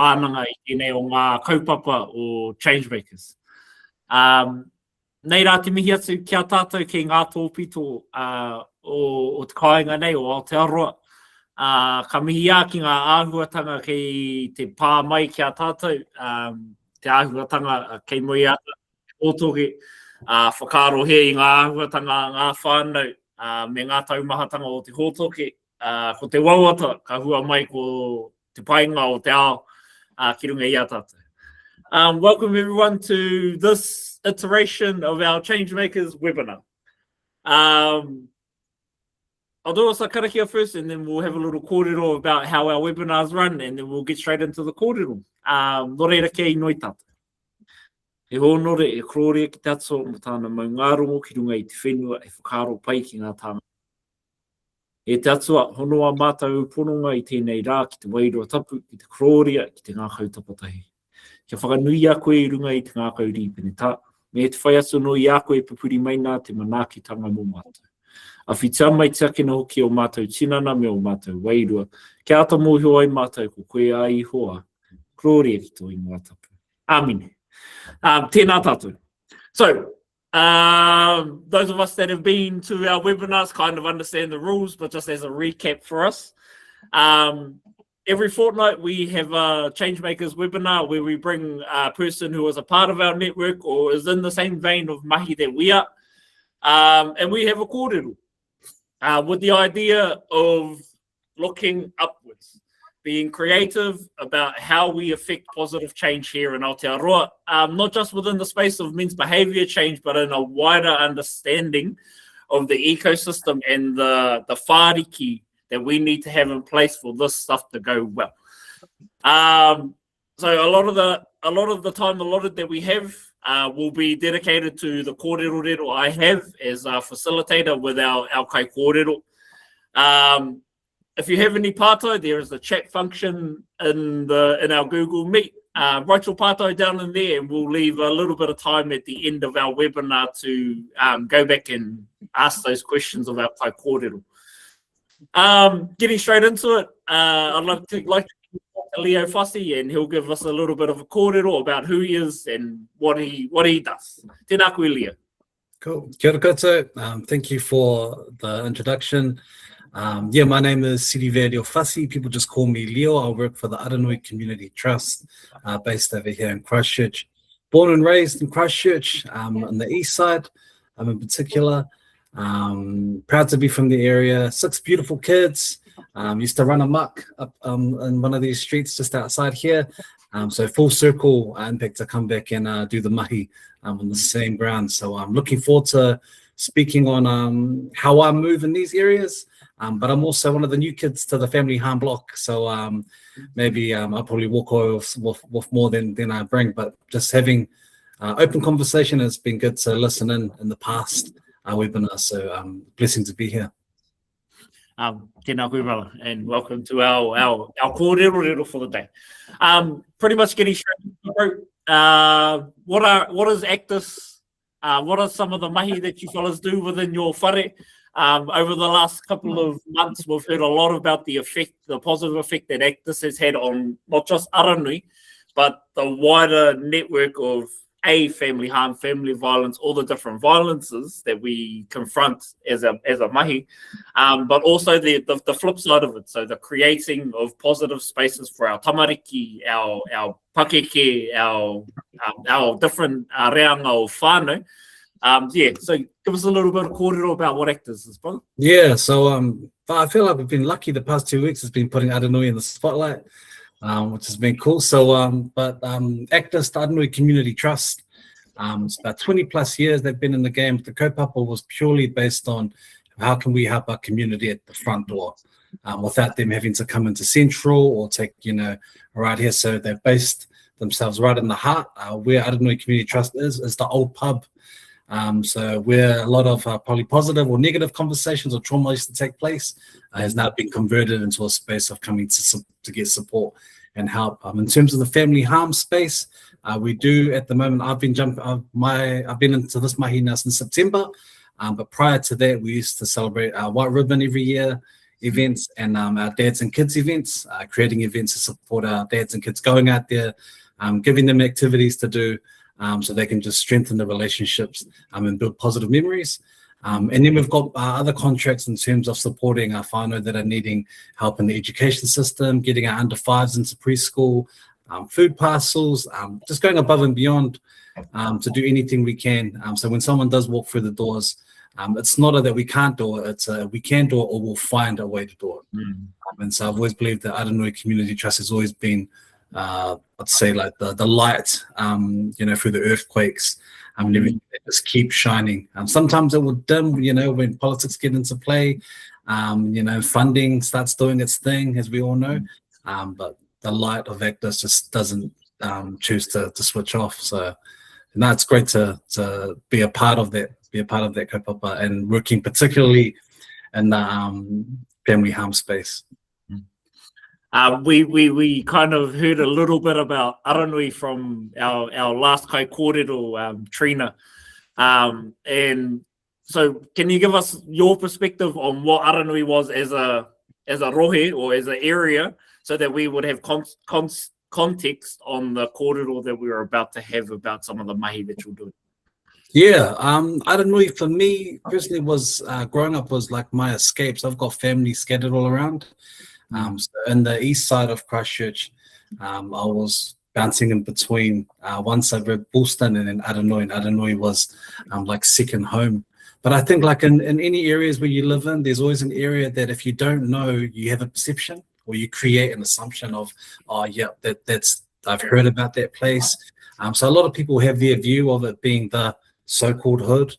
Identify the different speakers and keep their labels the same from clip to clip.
Speaker 1: pānanga I tēnei o ngā kaupapa o Changemakers. Nei rā te mihi atu kia tātou ki ngā tōpito o te kāinga nei o Aotearoa. Ka mihi ā ki ngā āhuatanga kei te pā mai kia tātou, te āhuatanga kei moi ata, ōtoke, whakaaro he i ngā āhuatanga ngā whānau, me ngā taumahatanga o te hōtoke, ko te wauata, ka hua mai ko te painga o te ao, ki runga i a tātou. Welcome everyone to this iteration of our Changemakers webinar. I'll do a sakarakia first and then we'll have a little kōrero about how our webinars run and then we'll get straight into the kōrero. Nō reira kei noi tātou. E honore, e krore ki tatso mo tāna maungarongo ki runga I te whenua e whakaro pai ki ngā tāna. E tatsua, honoa mātou pononga I tēnei rā ki te wairua tapu, ki te kroria, ki te ngā kautapatahi. Kia whakanui a koe I runga I te ngā kauri pene tā. Me te whai atu no I a koe pupuri mai nā te manaakitanga mō mātou. A whita mai te akina hoki o mātou tinana me o mātou wairua. Kia ata mōhio ai mātou ko koe a I hoa. Kroria ki tō I ngā tapu. Āmine. Tēnā tātou. So, those of us that have been to our webinars kind of understand the rules, but just as a recap for us. Every fortnight we have a Changemakers webinar where we bring a person who is a part of our network or is in the same vein of mahi that we are. And we have a kōrero with the idea of looking upwards, being creative about how we affect positive change here in Aotearoa, not just within the space of men's behaviour change, but in a wider understanding of the ecosystem and the whāriki that we need to have in place for this stuff to go well. So a lot of the time allotted that we have will be dedicated to the kōrero I have as a facilitator with our kai kōrero. If you have any pātai, there is a chat function in our Google Meet. Write your pātai down in there and we'll leave a little bit of time at the end of our webinar to go back and ask those questions of our kai kōrero. Getting straight into it, I'd like to talk to Leo Fasi and he'll give us a little bit of a kōrero about who he is and what he does. Tēnā koe, Leo.
Speaker 2: Cool. Kia ora koutou. Thank you for the introduction. My name is Leo Fasi. People just call me Leo. I work for the Aranui Community Trust based over here in Christchurch. Born and raised in Christchurch on the east side in particular. Proud to be from the area. 6 beautiful kids. Used to run amok up in one of these streets just outside here. So full circle impact to come back and do the mahi on the same ground. So I'm looking forward to speaking on how I move in these areas. But I'm also one of the new kids to the family harm block. So maybe I'll probably walk away with more than I bring. But just having open conversation has been good to listen in the past webinar. So blessing to be here.
Speaker 1: Tēnā koe, brother, and welcome to our kōrero for the day. Pretty much getting straight into it. What is Actus? What are some of the mahi that you fellas do within your whare? Over the last couple of months, we've heard a lot about the positive effect that Actus has had on not just Aranui, but the wider network of family harm, family violence, all the different violences that we confront as a mahi, but also the flip side of it. So the creating of positive spaces for our tamariki, our pakeke, our different reanga o whānau. So give us a little bit of kōrero about what Actus is, brother.
Speaker 2: Yeah, so I feel like we've been lucky the past 2 weeks. It's been putting Aranui in the spotlight, which has been cool. So, Actus, the Aranui Community Trust, it's about 20 plus years they've been in the game. The kaupapa was purely based on how can we help our community at the front door without them having to come into Central or take, right here. So they've based themselves right in the heart. Where Aranui Community Trust is the old pub. So where a lot of probably positive or negative conversations or trauma used to take place has now been converted into a space of coming to get support and help. In terms of the family harm space, we do at the moment. I've been into this mahi now since September, but prior to that, we used to celebrate White Ribbon every year. events and our dads and kids events, creating events to support our dads and kids, going out there, giving them activities to do so they can just strengthen the relationships and build positive memories. And then we've got other contracts in terms of supporting our whānau that are needing help in the education system, getting our under fives into preschool, food parcels, just going above and beyond to do anything we can. So when someone does walk through the doors, it's not that we can't do it, it's we can do it or we'll find a way to do it. And so I've always believed that Aranui Community Trust has always been, I'd say, like the light, through the earthquakes. And everything that just keeps shining. Sometimes it will dim, when politics get into play, funding starts doing its thing, as we all know. But the light of Actus just doesn't choose to switch off. So now it's great to be a part of that, kaupapa, and working particularly in the family harm space.
Speaker 1: We kind of heard a little bit about Aranui from our last kai kōrero, Trina. And so can you give us your perspective on what Aranui was as a rohe or as an area, so that we would have context on the kōrero that we were about to have about some of the mahi that you're doing?
Speaker 2: Yeah, Aranui for me personally was, growing up was like my escape. So I've got family scattered all around. So in the east side of Christchurch, I was bouncing in between one suburb, Bullston, and then Aranui. And Aranui was like second home. But I think like in any areas where you live in, there's always an area that if you don't know, you have a perception or you create an assumption of, oh yeah, that's I've heard about that place. So a lot of people have their view of it being the so-called hood,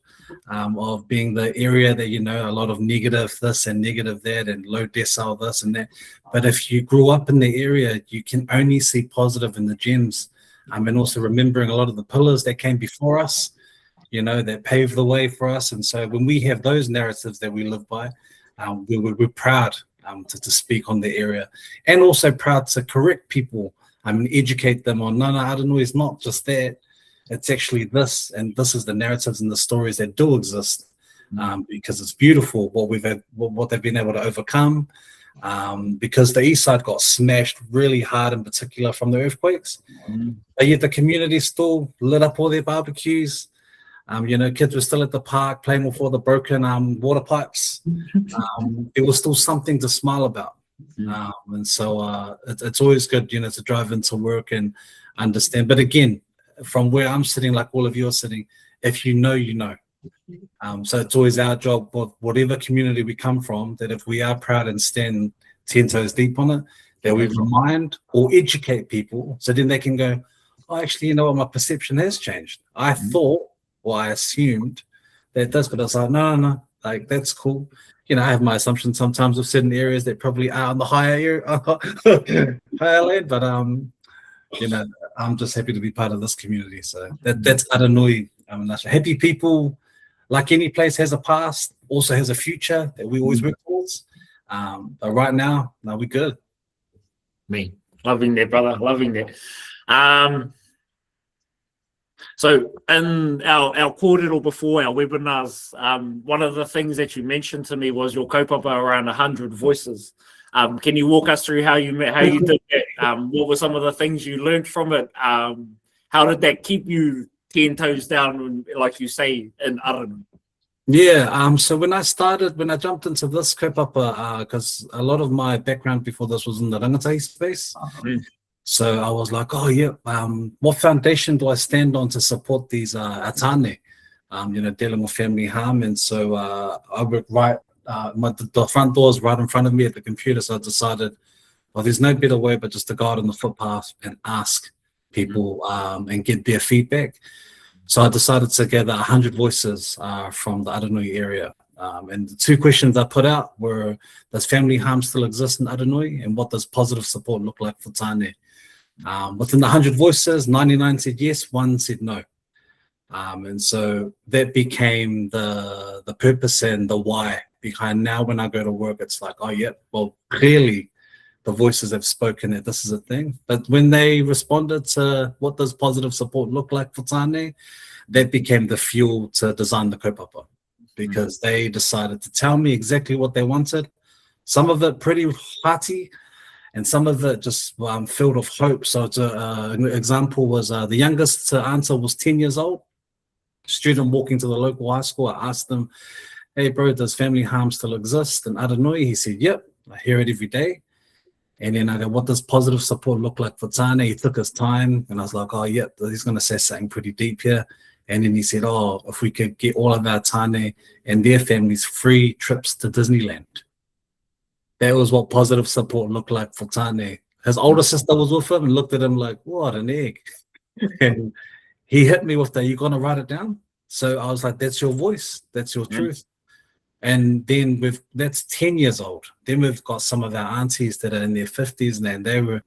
Speaker 2: of being the area that, a lot of negative this and negative that and low decile this and that. But if you grew up in the area, you can only see positive in the gems. And also remembering a lot of the pillars that came before us, that paved the way for us. And so when we have those narratives that we live by, we're proud to speak on the area, and also proud to correct people, educate them on, no, Aranui is not just that. It's actually this, and this is the narratives and the stories that do exist, because it's beautiful what they've been able to overcome, because the east side got smashed really hard, in particular from the earthquakes. But yet the community still lit up all their barbecues. Kids were still at the park playing with all the broken water pipes. There was still something to smile about. And so it's always good, to drive into work and understand. But again, from where I'm sitting, like all of you are sitting, if you know, you know. So it's always our job, whatever community we come from, that if we are proud and stand 10 toes deep on it, that we remind or educate people, so then they can go, oh, actually, what, my perception has changed. I thought, or I assumed that this, but I was like, no, like that's cool. I have my assumptions sometimes of certain areas that probably are on the higher land, but I'm just happy to be part of this community. So that's Aranui. Happy people, like any place, has a past, also has a future that we always work towards. But right now, no, we're good.
Speaker 1: Me, loving that, brother, loving that. So in our kōrero before our webinars, one of the things that you mentioned to me was your kaupapa around 100 voices. Can you walk us through how you did that? What were some of the things you learned from it? How did that keep you 10 toes down, like you say, in Aranui?
Speaker 2: Yeah, so when I jumped into this kaupapa, because a lot of my background before this was in the rangatahi space. So I was like, oh yeah, what foundation do I stand on to support these atane, dealing with family harm? And so I work right, the front door is right in front of me at the computer. So I decided, well, there's no better way but just to go out on the footpath and ask people and get their feedback. So I decided to gather 100 voices from the Aranui area. And the two questions I put out were, does family harm still exist in Aranui? And what does positive support look like for tāne? Within the 100 voices, 99 said yes, 1 said no. And so that became the purpose and the why behind now when I go to work. It's like, oh yeah, well, clearly the voices have spoken that this is a thing. But when they responded to what does positive support look like for tāne, that became the fuel to design the kaupapa, because they decided to tell me exactly what they wanted. Some of it pretty hearty, and some of it just filled with hope. So an example was the youngest to answer was 10 years old. Student walking to the local high school. I asked them, "Hey bro, does family harm still exist in Aranui?" He said, "Yep, I hear it every day." And then I go, "What does positive support look like for Tane?" He took his time, and I was like, "Oh, yep, he's going to say something pretty deep here." And then he said, "Oh, if we could get all of our Tane and their families free trips to Disneyland." That was what positive support looked like for Tane. His older sister was with him and looked at him like, "What an egg." And he hit me with that, "You going to write it down?" So I was like, "That's your voice. That's your truth." And then that's 10 years old. Then we've got some of our aunties that are in their 50s, and they were,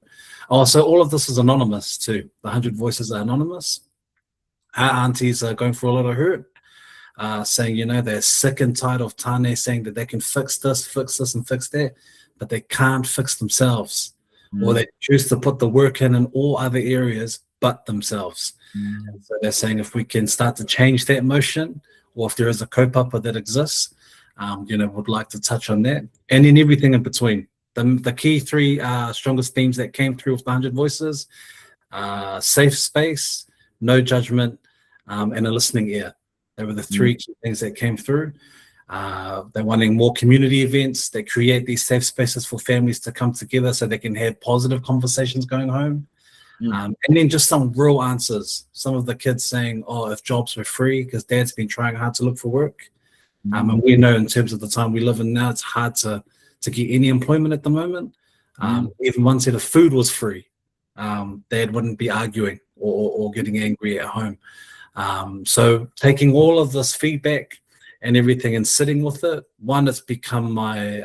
Speaker 2: so all of this is anonymous too. The 100 voices are anonymous. Our aunties are going through a lot of hurt, saying, they're sick and tired of Tane saying that they can fix this, and fix that, but they can't fix themselves. Or they choose to put the work in all other areas but themselves. So they're saying if we can start to change that motion, or if there is a kaupapa that exists, would like to touch on that, and then everything in between. The key three strongest themes that came through with the 100 voices: safe space, no judgment, and a listening ear. They were the three key things that came through. They're wanting more community events that create these safe spaces for families to come together so they can have positive conversations going home. And then just some real answers. Some of the kids saying, "Oh, if jobs were free," because dad's been trying hard to look for work. And we know in terms of the time we live in now, it's hard to get any employment at the moment. Even one said if food was free, dad wouldn't be arguing or getting angry at home. So taking all of this feedback and everything and sitting with it, one, it's become my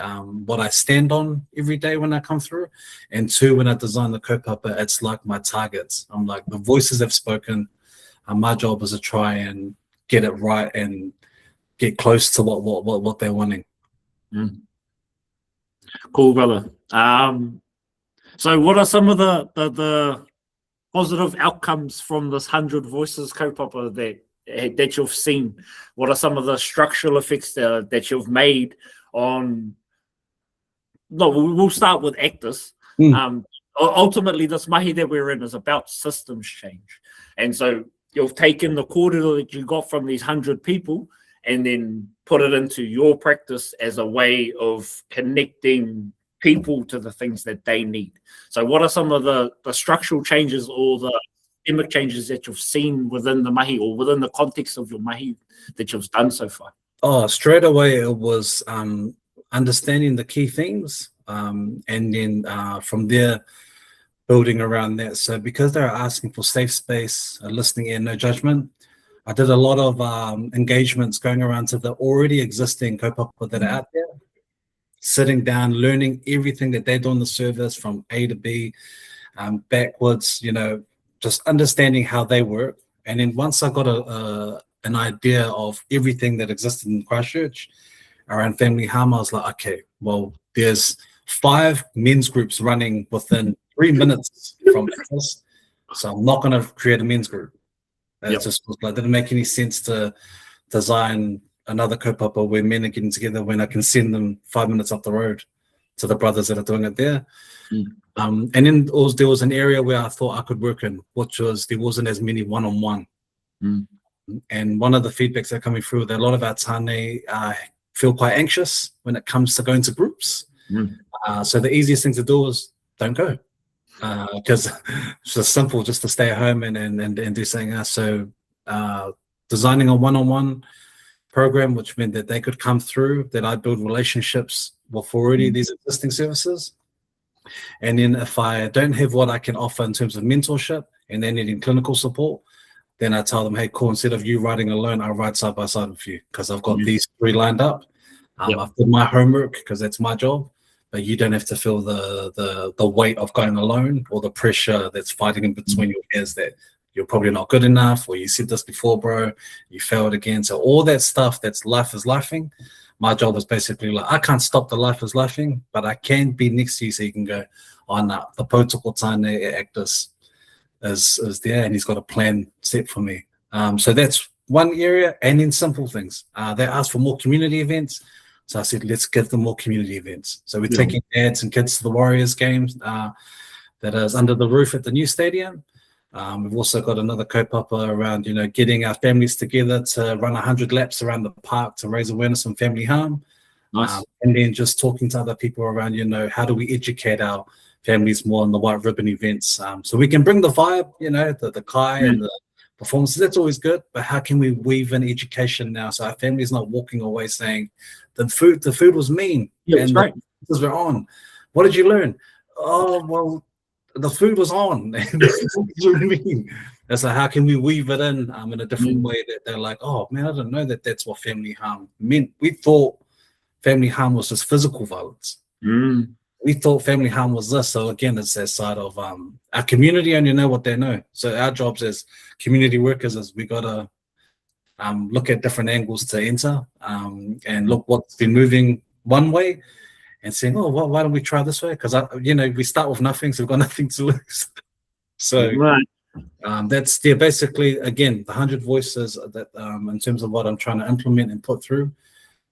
Speaker 2: what I stand on every day when I come through, and two, when I design the kaupapa, it's like my targets. I'm like, the voices have spoken, and my job is to try and get it right and get close to what they're wanting.
Speaker 1: Cool, brother. So what are some of the positive outcomes from this 100 voices kaupapa that you've seen? What are some of the structural effects that you've made on... No, we'll start with actors. Ultimately, this mahi that we're in is about systems change. And so you've taken the kōrero that you got from these 100 people and then put it into your practice as a way of connecting people to the things that they need. So what are some of the structural changes or the systemic changes that you've seen within the mahi or within the context of your mahi that you've done so far?
Speaker 2: Oh, straight away it was understanding the key themes, and then from there building around that. So because they're asking for safe space, listening in, no judgment, I did a lot of engagements going around to the already existing kaupapa that are out there, sitting down, learning everything that they do in the service from A to B, backwards, just understanding how they work. And then once I got an idea of everything that existed in Christchurch around family harm, I was like, okay, well, there's 5 men's groups running within 3 minutes from this, so I'm not going to create a men's group. It just was like, didn't make any sense to design another kaupapa where men are getting together when I can send them 5 minutes up the road to the brothers that are doing it there. And then there was an area where I thought I could work in, which was there wasn't as many one-on-one. And one of the feedbacks that are coming through that a lot of our Tane feel quite anxious when it comes to going to groups. So the easiest thing to do is don't go. Because it's just simple just to stay at home and do something else. So designing a one-on-one program, which meant that they could come through, that I build relationships with already these existing services. And then if I don't have what I can offer in terms of mentorship and they're needing clinical support, then I tell them, hey, cool, instead of you riding alone, I'll ride side by side with you because I've got these 3 lined up. I've done my homework because that's my job. But you don't have to feel the weight of going alone or the pressure that's fighting in between your ears that you're probably not good enough, or you said this before, bro, you failed again. So all that stuff that's life is lifing, my job is basically like, I can't stop the life is lifing, but I can be next to you so you can go, oh no, the protocol Tane actus is there and he's got a plan set for me. So that's one area. And then simple things. They ask for more community events. So I said, let's get them more community events. So we're taking dads and kids to the Warriors games that is under the roof at the new stadium. We've also got another kaupapa around, getting our families together to run 100 laps around the park to raise awareness on family harm.
Speaker 1: Nice.
Speaker 2: And then just talking to other people around, how do we educate our families more on the white ribbon events? So we can bring the vibe, the kai and the performances. That's always good. But how can we weave in education now so our family's not walking away saying the food was mean and
Speaker 1: right.
Speaker 2: the were on? What did you learn? Oh, well, the food was on. What do you mean? And so how can we weave it in a different way that they're like, oh man, I didn't know that that's what family harm meant. We thought family harm was just physical violence. We thought family harm was this. So again, it's that side of our community only know what they know. So our jobs as community workers is we gotta look at different angles to enter and look what's been moving one way and saying, oh, well, why don't we try this way? Because we start with nothing, so we've got nothing to lose. So that's basically, again, the 100 voices that in terms of what I'm trying to implement and put through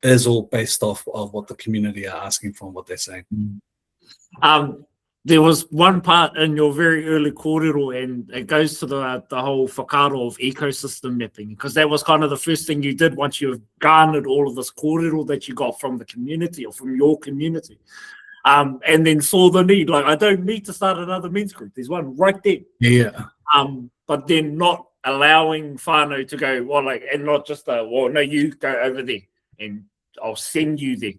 Speaker 2: is all based off of what the community are asking for and what they're saying.
Speaker 1: There was one part in your very early kōrero, and it goes to the whole whakaaro of ecosystem mapping, because that was kind of the first thing you did once you've garnered all of this kōrero that you got from the community or from your community. And then saw the need, like, I don't need to start another men's group. There's one right there.
Speaker 2: Yeah.
Speaker 1: But then not allowing whānau to go, well, like, and not just, well, no, you go over there and I'll send you there.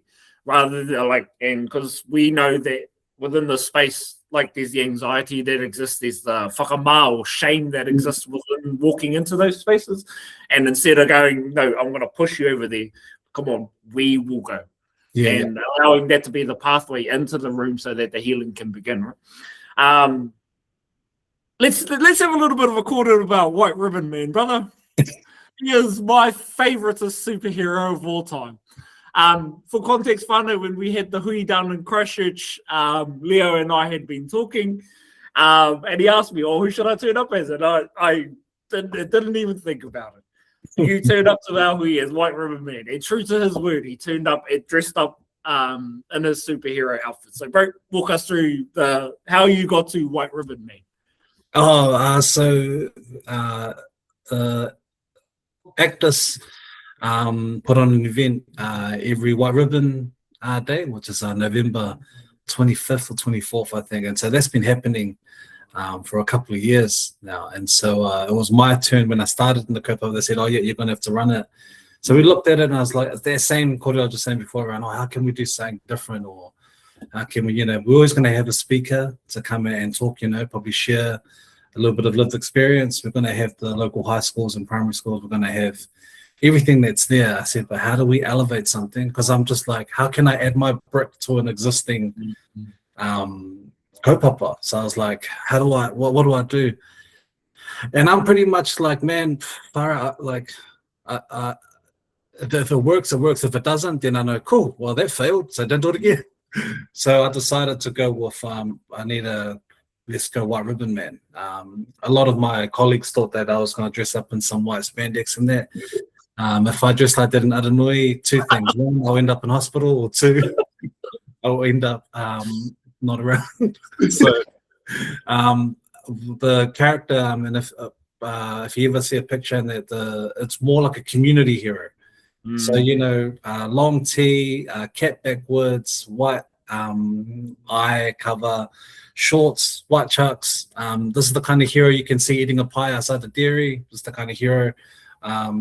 Speaker 1: Rather than like, and because we know that within the space, like there's the anxiety that exists, there's the whakamā or shame that exists within walking into those spaces. And instead of going, no, I'm going to push you over there, come on, we will go.
Speaker 2: Yeah.
Speaker 1: And allowing that to be the pathway into the room so that the healing can begin. Right? Let's have a little bit of a quarter about White Ribbon Man, brother. He is my favouriteest superhero of all time. For context, whānau, when we had the hui down in Christchurch, Leo and I had been talking, and he asked me, who should I turn up as? And I didn't even think about it. You turned up to our hui as White Ribbon Man, and true to his word, he turned up, dressed up in his superhero outfit. So, bro, walk us through how you got to White Ribbon Man.
Speaker 2: So Actus put on an event every White Ribbon Day, which is November 25th or 24th, I think. And so that's been happening for a couple of years now. And so it was my turn when I started in the kaupapa. They said, oh, yeah, you're going to have to run it. So we looked at it and I was like, that same kōrero I was just saying before around, how can we do something different? Or how can we, we're always going to have a speaker to come in and talk, probably share a little bit of lived experience. We're going to have the local high schools and primary schools. We're going to have everything that's there. I said, but how do we elevate something? Because I'm just like, how can I add my brick to an existing kaupapa? So I was like, what do I do? And I'm pretty much like, man, like, if it works, it works. If it doesn't, then I know, cool, well, that failed, so don't do it again. So I decided to go with, let's go White Ribbon Man. A lot of my colleagues thought that I was going to dress up in some white spandex and that. If I dress like that in Aranui, two things. One, I'll end up in hospital, or two, I'll end up not around. So the character, and if you ever see a picture in that, it's more like a community hero. So, long tee, cap backwards, white eye cover, shorts, white chucks. This is the kind of hero you can see eating a pie outside the dairy. This is the kind of hero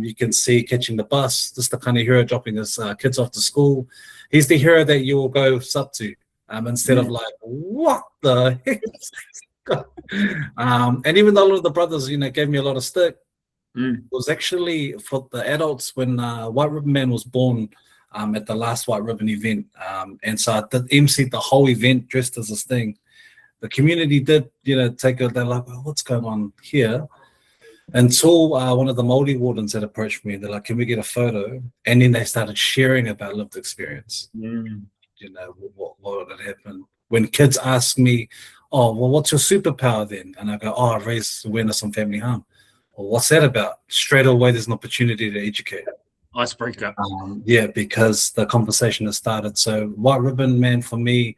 Speaker 2: you can see catching the bus. This is the kind of hero dropping his kids off to school. He's the hero that you will go sub to instead of like, what the heck? And even though a lot of the brothers, gave me a lot of stick, it was actually for the adults when White Ribbon Man was born at the last White Ribbon event. And so I did MC the whole event dressed as this thing. The community did, take it. They're like, well, what's going on here? Until one of the Māori wardens had approached me. They're like, can we get a photo? And then they started sharing about lived experience. What had happened. When kids ask me, oh, well, what's your superpower then? And I go, I raise awareness on family harm. Well, what's that about? Straight away, there's an opportunity to educate.
Speaker 1: Icebreaker.
Speaker 2: Yeah, because the conversation has started. So White Ribbon, man, for me,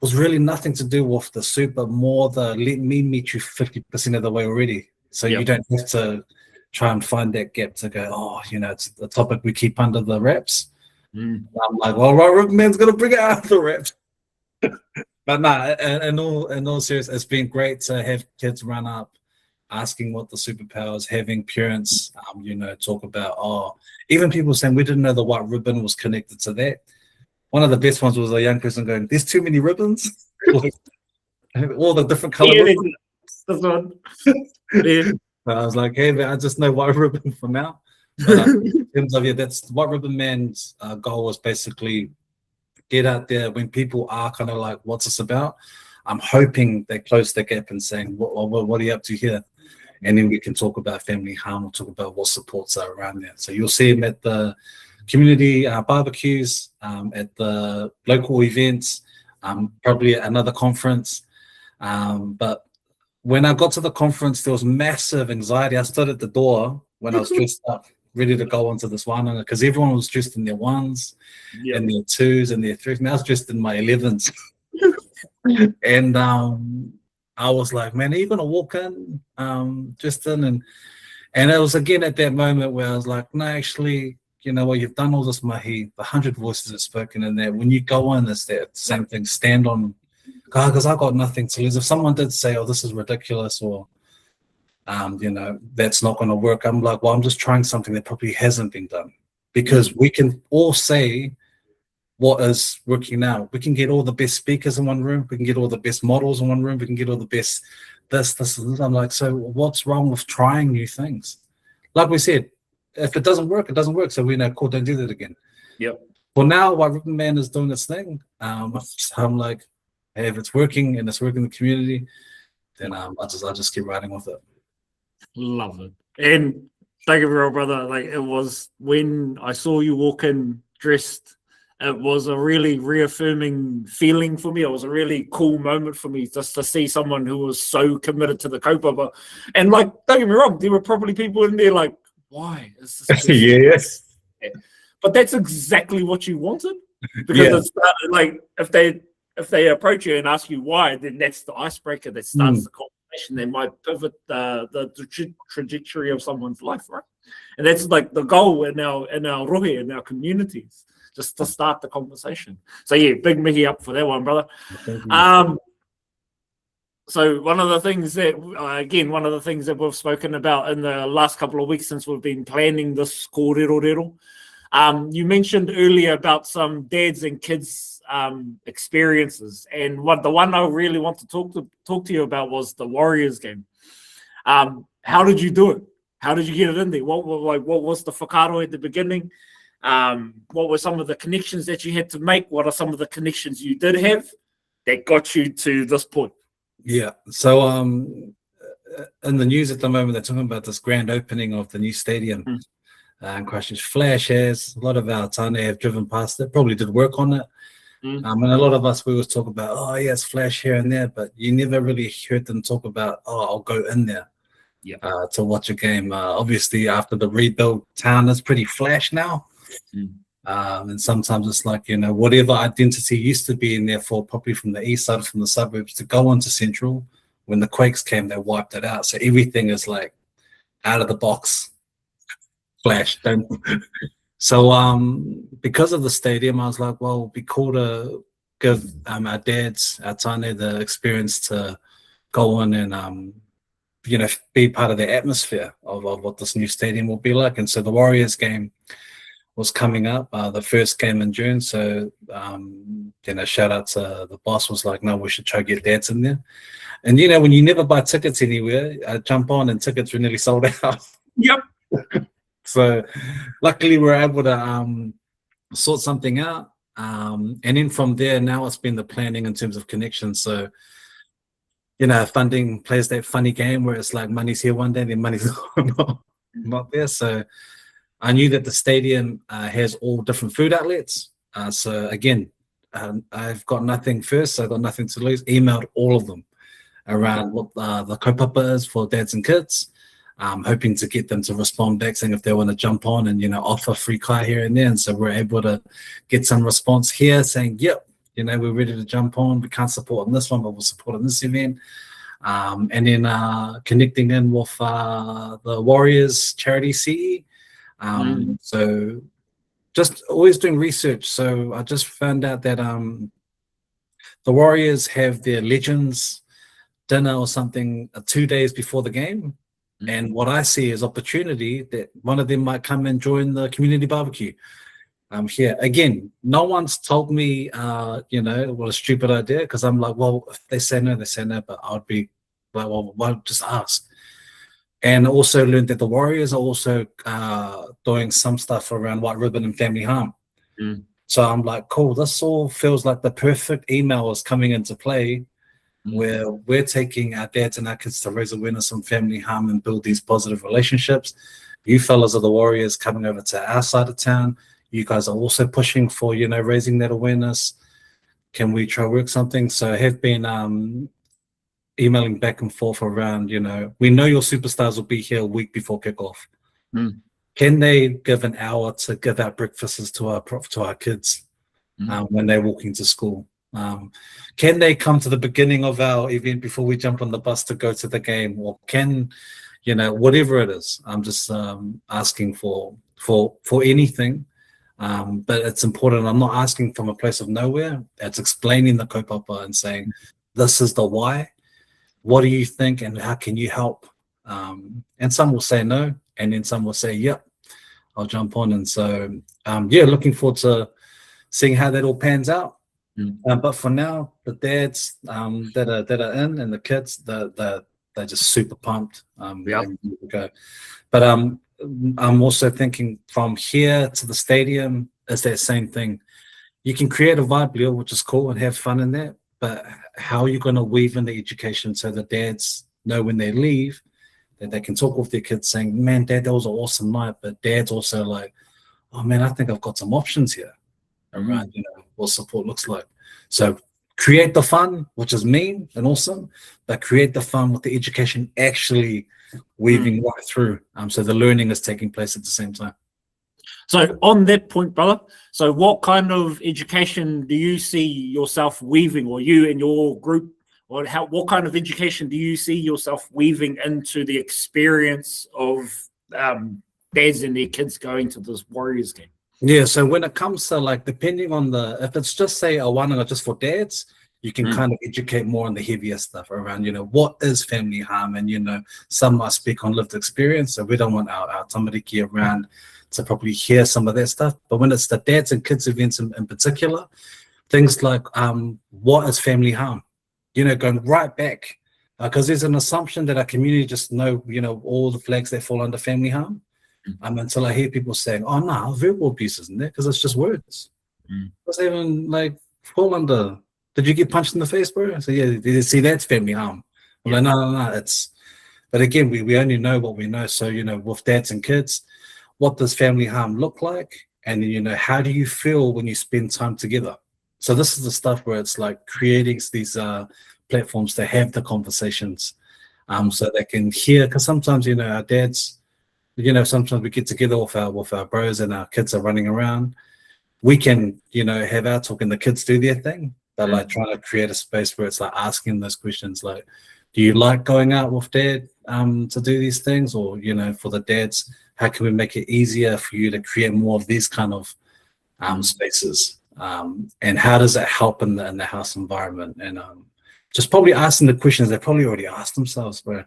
Speaker 2: was really nothing to do with the soup, but more the let me meet you 50% of the way already. So you don't have to try and find that gap to go, oh, it's the topic we keep under the wraps. I'm like, well, White Ribbon man's gonna bring it out of the wraps. But no, in all seriousness, it's been great to have kids run up asking what the superpowers, having parents, talk about, even people saying we didn't know the White Ribbon was connected to that. One of the best ones was a young person going, there's too many ribbons. All the different color ribbons.
Speaker 1: That's one. Yeah.
Speaker 2: So I was like, hey, man, I just know White Ribbon for now. But in terms of, that's White Ribbon Man's goal was basically get out there when people are kind of like, what's this about? I'm hoping they close the gap and saying, what are you up to here? And then we can talk about family harm. We'll talk about what supports are around there. So you'll see them at the community barbecues, at the local events, probably at another conference. But when I got to the conference, there was massive anxiety. I stood at the door when I was dressed up, ready to go onto this one, because everyone was dressed in their ones, and their twos, and their threes. And I was dressed in my 11s. And I was like, man, are you gonna walk in, Justin? And it was again at that moment where I was like, no, actually, you know what, you've done all this mahi, the 100 voices are spoken in there. When you go in, it's that same thing, stand on, because I got nothing to lose. If someone did say, oh, this is ridiculous, or that's not gonna work, I'm like, well, I'm just trying something that probably hasn't been done. Because we can all say what is working now. We can get all the best speakers in one room. We can get all the best models in one room. We can get all the best this. I'm like, so what's wrong with trying new things? Like we said, if it doesn't work, it doesn't work. So we know, cool, don't do that again.
Speaker 1: Yep.
Speaker 2: Well, now White Ribbon Man is doing its thing. I'm like, hey, if it's working and it's working in the community, then I'll just keep riding with it.
Speaker 1: Love it. And don't get me wrong, brother. Like, it was when I saw you walk in dressed, it was a really reaffirming feeling for me. It was a really cool moment for me just to see someone who was so committed to the kaupapa. And like, don't get me wrong, there were probably people in there like, why is this?
Speaker 2: Yes.
Speaker 1: But that's exactly what you wanted. Because it's like, if they approach you and ask you why, then that's the icebreaker that starts the conversation. They might pivot the trajectory of someone's life, right? And that's like the goal in our rohe, in our communities, just to start the conversation. So yeah, big mihi up for that one, brother. So one of the things that we've spoken about in the last couple of weeks since we've been planning this kōrero, you mentioned earlier about some dads and kids experiences, and the one I really want to talk to you about was the Warriors game. How did you do it? How did you get it in there? What was the whakaro at the beginning? What were some of the connections that you had to make? What are some of the connections you did have that got you to this point?
Speaker 2: Yeah. So in the news at the moment, they're talking about this grand opening of the new stadium in Christchurch. Flash has, a lot of our tane have driven past it, probably did work on it. And a lot of us, we always talk about, oh, yes, Flash here and there, but you never really heard them talk about, oh, I'll go in there to watch a game. Obviously, after the rebuild, town is pretty flash now. And sometimes it's like, whatever identity used to be in there for, probably from the east side, from the suburbs, to go into central. When the quakes came, they wiped it out. So everything is like out of the box, flash. So because of the stadium, I was like, well, it'd be cool to give our dads, our tane, the experience to go in and be part of the atmosphere of what this new stadium will be like. And so the Warriors game was coming up, the first game in June. So, shout out to the boss, was like, no, we should try to get dads in there. And, when you never buy tickets anywhere, I jump on and tickets were nearly sold out.
Speaker 1: Yep.
Speaker 2: So luckily we're able to sort something out. And then from there, now it's been the planning in terms of connections. So, funding plays that funny game where it's like money's here one day and then money's not there. So I knew that the stadium has all different food outlets. So again, I've got nothing first, so I've got nothing to lose. Emailed all of them around what the kaupapa is for dads and kids. hoping to get them to respond back, saying if they want to jump on and, offer free kai here and there. And so we're able to get some response here saying, yep, we're ready to jump on. We can't support on this one, but we'll support on this event. And then connecting in with the Warriors charity CE. So just always doing research. So I just found out that the Warriors have their Legends dinner or something 2 days before the game. And what I see is opportunity that one of them might come and join the community barbecue. Here again, no one's told me, what a stupid idea, because I'm like, well, if they say no, they say no, but I would be like, well, why just ask? And also learned that the Warriors are also doing some stuff around white ribbon and family harm. So I'm like, cool, this all feels like the perfect email is coming into play, where we're taking our dads and our kids to raise awareness on family harm and build these positive relationships. You fellas are the Warriors coming over to our side of town. You guys are also pushing for, raising that awareness. Can we try work something? So I have been emailing back and forth around, we know your superstars will be here a week before kickoff. Can they give an hour to give out breakfasts to our kids when they're walking to school? Can they come to the beginning of our event before we jump on the bus to go to the game? Or can, whatever it is, I'm just asking for anything. But it's important. I'm not asking from a place of nowhere. It's explaining the kaupapa and saying, this is the why. What do you think and how can you help? And some will say no, and then some will say, yep, I'll jump on. And so, looking forward to seeing how that all pans out. But for now, the dads that are in and the kids, they're just super pumped. But I'm also thinking from here to the stadium is that same thing. You can create a vibe, Leo, which is cool and have fun in that. But how are you going to weave in the education so the dads know when they leave that they can talk with their kids saying, man, Dad, that was an awesome night. But Dad's also like, oh, man, I think I've got some options here around, what support looks like. So create the fun, which is mean and awesome, but create the fun with the education actually weaving right through. So the learning is taking place at the same time.
Speaker 1: So on that point, brother, so what kind of education do you see yourself weaving, or you and your group, or what kind of education do you see yourself weaving into the experience of dads and their kids going to this Warriors game?
Speaker 2: Yeah, so when it comes to like, depending on if it's just say a one or just for dads, you can kind of educate more on the heavier stuff around, what is family harm, and some might speak on lived experience, so we don't want our tamariki around to probably hear some of that stuff. But when it's the dads and kids events in particular, things like what is family harm, going right back, because there's an assumption that our community just know, all the flags that fall under family harm. Until I hear people saying, oh no, verbal abuse isn't there because it's just words. Doesn't even like fall under, did you get punched in the face, bro? So yeah, see, that's family harm. I'm like, no, it's, but again, we only know what we know. So, with dads and kids, what does family harm look like? And how do you feel when you spend time together? So this is the stuff where it's like creating these platforms to have the conversations so they can hear, because sometimes, our dads, sometimes we get together with our bros and our kids are running around. We can, have our talk and the kids do their thing. They're like trying to create a space where it's like asking those questions like, do you like going out with dad to do these things? Or, for the dads, how can we make it easier for you to create more of these kind of spaces? And how does that help in the house environment? And just probably asking the questions they probably already asked themselves, but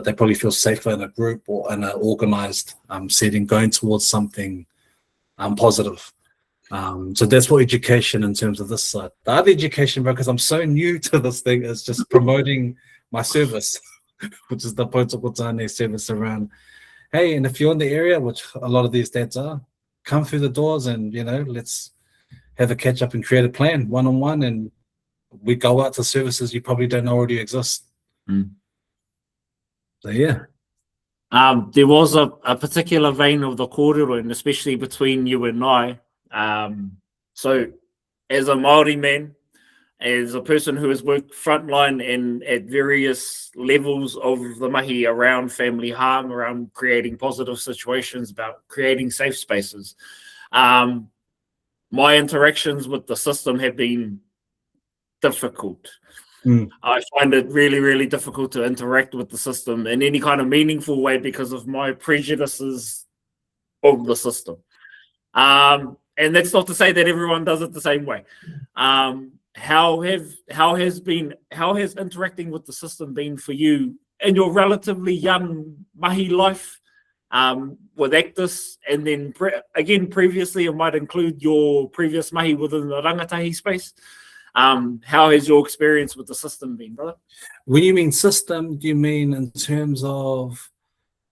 Speaker 2: they probably feel safer in a group or in an organized setting going towards something positive. So that's what education in terms of this side. The other education, bro, because I'm so new to this thing, is just promoting my service, which is the Potokotane service around, hey, and if you're in the area, which a lot of these dads are, come through the doors and, let's have a catch up and create a plan one-on-one, and we go out to services you probably don't know already exist. So yeah.
Speaker 1: There was a particular vein of the kōrero, and especially between you and I. So as a Māori man, as a person who has worked frontline and at various levels of the mahi around family harm, around creating positive situations, about creating safe spaces, my interactions with the system have been difficult. I find it really, really difficult to interact with the system in any kind of meaningful way because of my prejudices of the system. And that's not to say that everyone does it the same way. How has interacting with the system been for you in your relatively young mahi life with Actus, and then previously it might include your previous mahi within the rangatahi space? How has your experience with the system been, brother?
Speaker 2: When you mean system, do you mean in terms of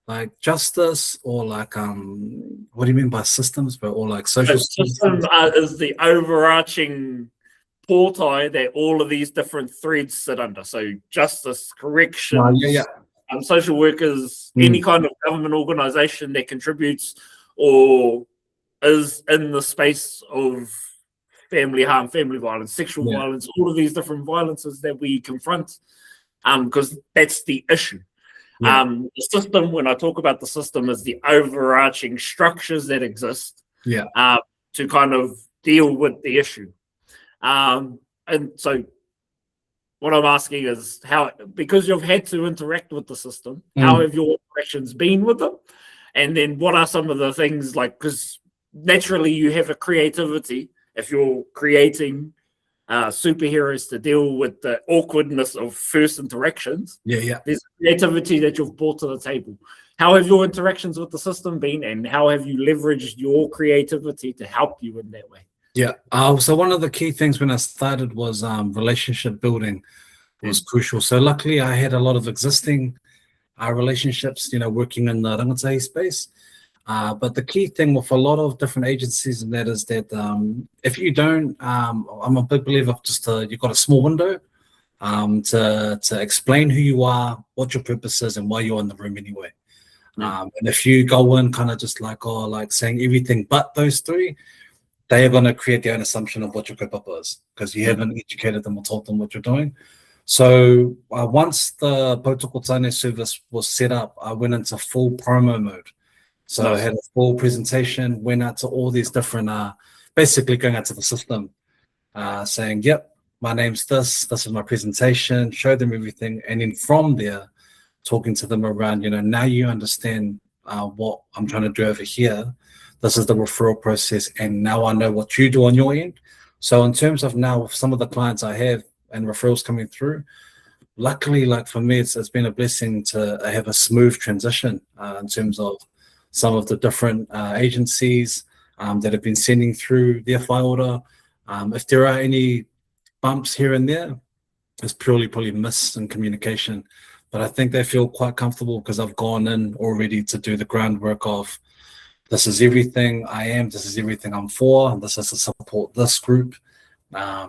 Speaker 2: like justice, or like what do you mean by systems, but or like social
Speaker 1: system is the overarching portai that all of these different threads sit under. So justice, corrections, social workers, any kind of government organization that contributes or is in the space of family harm, family violence, sexual violence, all of these different violences that we confront, because that's the issue. The system, when I talk about the system, is the overarching structures that exist to kind of deal with the issue. And so what I'm asking is how, because you've had to interact with the system, how have your interactions been with them? And then what are some of the things, like, because naturally you have a creativity if you're creating superheroes to deal with the awkwardness of first interactions. There's creativity that you've brought to the table. How have your interactions with the system been, and how have you leveraged your creativity to help you in that way?
Speaker 2: So one of the key things when I started was relationship building was crucial. So luckily I had a lot of existing relationships, working in the rangatahi space. But the key thing with a lot of different agencies and that is that if you don't, I'm a big believer of just you've got a small window to explain who you are, what your purpose is, and why you're in the room anyway. And if you go in kind of just like saying everything but those three, they are going to create their own assumption of what your kaupapa is because you haven't educated them or told them what you're doing. So once the Protocol Tane service was set up, I went into full promo mode. So I had a full presentation, went out to all these different, basically going out to the system, saying, yep, my name's this is my presentation, show them everything. And then from there, talking to them around, now you understand what I'm trying to do over here. This is the referral process. And now I know what you do on your end. So in terms of now, with some of the clients I have and referrals coming through, luckily, like for me, it's been a blessing to have a smooth transition in terms of some of the different agencies that have been sending through their file order. If there are any bumps here and there, it's probably miss in communication. But I think they feel quite comfortable because I've gone in already to do the groundwork of this is everything I am, this is everything I'm for, this is to support this group, A,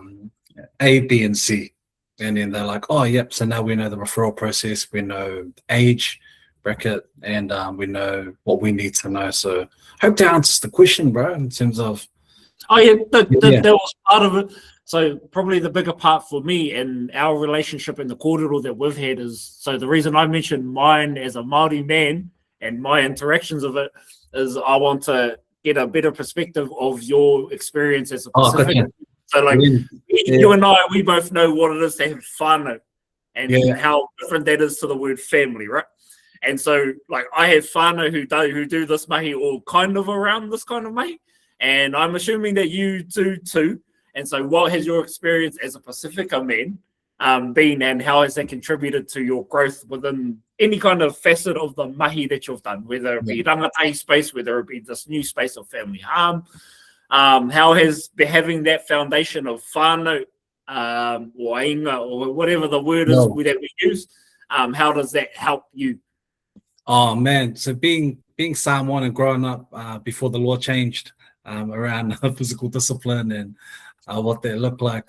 Speaker 2: B, and C. And then they're like, oh, yep, so now we know the referral process, we know age, bracket, and we know what we need to know. So hope that answers the question, bro, in terms of
Speaker 1: that was part of it. So probably the bigger part for me and our relationship in the kōrero that we've had is, so the reason I mentioned mine as a Māori man and my interactions of it is I want to get a better perspective of your experience as a Pacific. So like you and I, we both know what it is to have whānau and how different that is to the word family, right? And so, like, I have whānau who do this mahi or kind of around this kind of mahi, and I'm assuming that you do too. And so, what has your experience as a Pacifica man been, and how has that contributed to your growth within any kind of facet of the mahi that you've done, whether it be rangatahi space, whether it be this new space of family harm? How has having that foundation of whānau or ainga or whatever the word is that we use, how does that help you?
Speaker 2: Oh man, so being Samoan and growing up before the law changed around physical discipline and what they look like,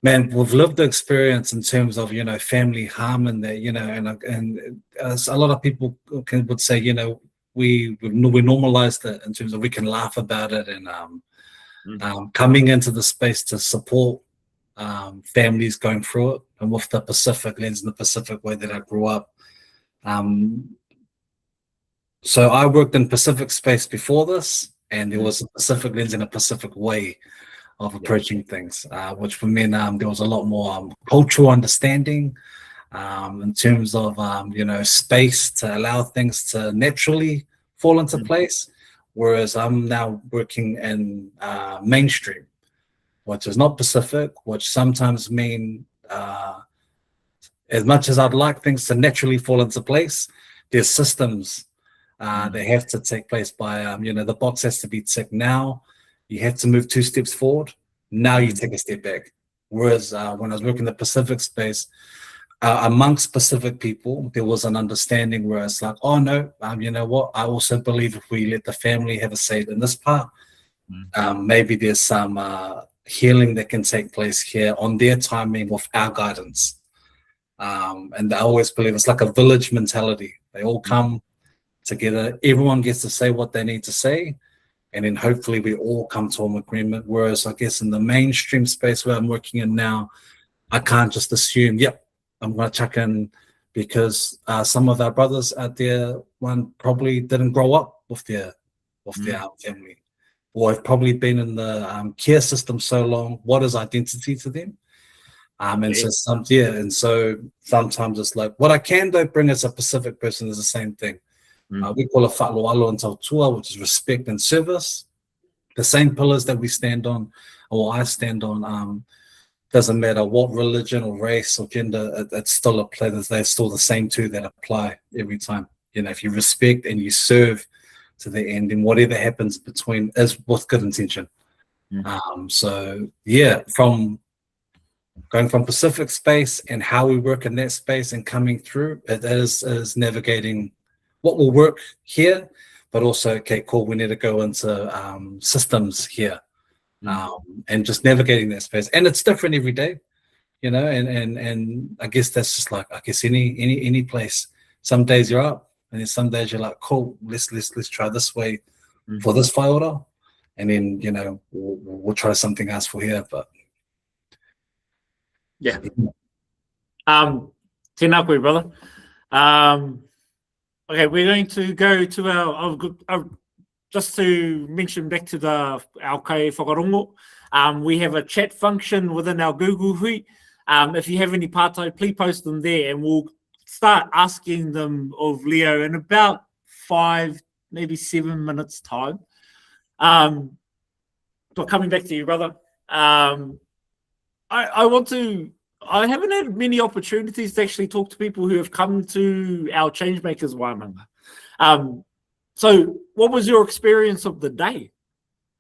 Speaker 2: man, we've lived the experience in terms of family harm and that, and a lot of people would say we normalized it in terms of we can laugh about it and coming into the space to support families going through it, and with the Pacific lens and the Pacific way that I grew up. So I worked in Pacific space before this, and there was a Pacific lens and a Pacific way of approaching things, which for me, there was a lot more cultural understanding in terms of, space to allow things to naturally fall into place. Whereas I'm now working in mainstream, which is not Pacific, which sometimes mean, as much as I'd like things to naturally fall into place, there's systems that have to take place by, the box has to be ticked now. You have to move 2 steps forward. Now you take a step back. Whereas when I was working in the Pacific space, amongst Pacific people, there was an understanding where it's like, oh no, you know what? I also believe if we let the family have a say in this part, maybe there's some healing that can take place here on their timing with our guidance. And I always believe it's like a village mentality. They all come together. Everyone gets to say what they need to say. And then hopefully we all come to an agreement. Whereas I guess in the mainstream space where I'm working in now, I can't just assume, yep, I'm going to chuck in, because some of our brothers out there, one probably didn't grow up with their family, or have probably been in the care system so long. What is identity to them? And so sometimes it's like, what I can though bring as a Pacific person is the same thing. We call it whāloalo and tautua, which is respect and service. The same pillars that we stand on, or I stand on, doesn't matter what religion or race or gender, it's still they're still the same two that apply every time. If you respect and you serve to the end, and whatever happens between is with good intention. So yeah, from going from Pacific space and how we work in that space and coming through, it is navigating what will work here, but also, okay, cool, we need to go into systems here, and just navigating that space. And it's different every day, and I guess that's just like, I guess any place. Some days you're up, and then some days you're like, cool, let's try this way for this whaiora, and then we'll try something else for here. But
Speaker 1: yeah, tēnā koe, brother. Okay, we're going to go to our just to mention back to our kai whakarongo. We have a chat function within our Google Hui. If you have any pātai, please post them there, and we'll start asking them of Leo in about 5, maybe 7 minutes time. But coming back to you, brother, I haven't had many opportunities to actually talk to people who have come to our Changemakers wānanga. So what was your experience of the day?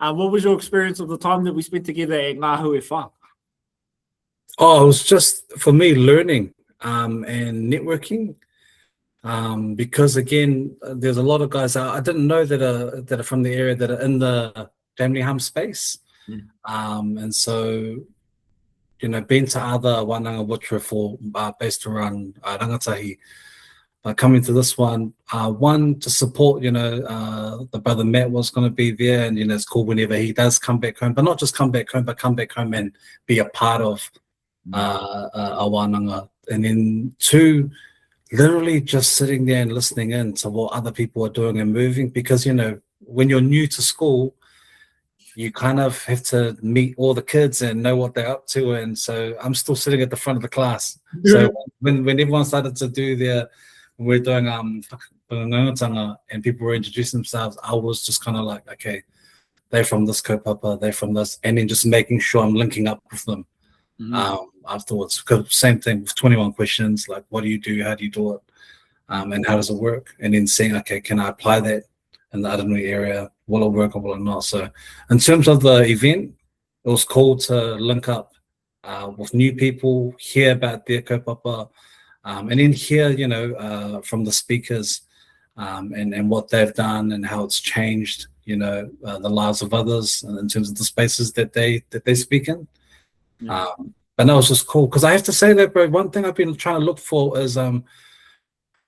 Speaker 1: What was your experience of the time that we spent together at Ngā Hui Whā?
Speaker 2: Oh, it was just, for me, learning and networking. Because again, there's a lot of guys I didn't know that are from the area that are in the family harm space. And so, been to other wānanga which were based around rangatahi. But coming to this one to support, the brother Matt was going to be there, and it's cool whenever he does come back home, but not just come back home, but come back home and be a part of a wānanga. And then 2, literally just sitting there and listening in to what other people are doing and moving, because when you're new to school, you kind of have to meet all the kids and know what they're up to. And so I'm still sitting at the front of the class. So when everyone started to do we're doing and people were introducing themselves, I was just kind of like, okay, they're from this kaupapa, they're from this, and then just making sure I'm linking up with them afterwards. Because same thing with 21 questions, like what do you do, how do you do it, and how does it work? And then saying, okay, can I apply that in the Aranui area? Will it work or will it not? So in terms of the event, it was cool to link up with new people, hear about their kaupapa, and then hear, from the speakers and what they've done and how it's changed, the lives of others in terms of the spaces that they speak in. But no, it's just cool, because I have to say that, bro, one thing I've been trying to look for is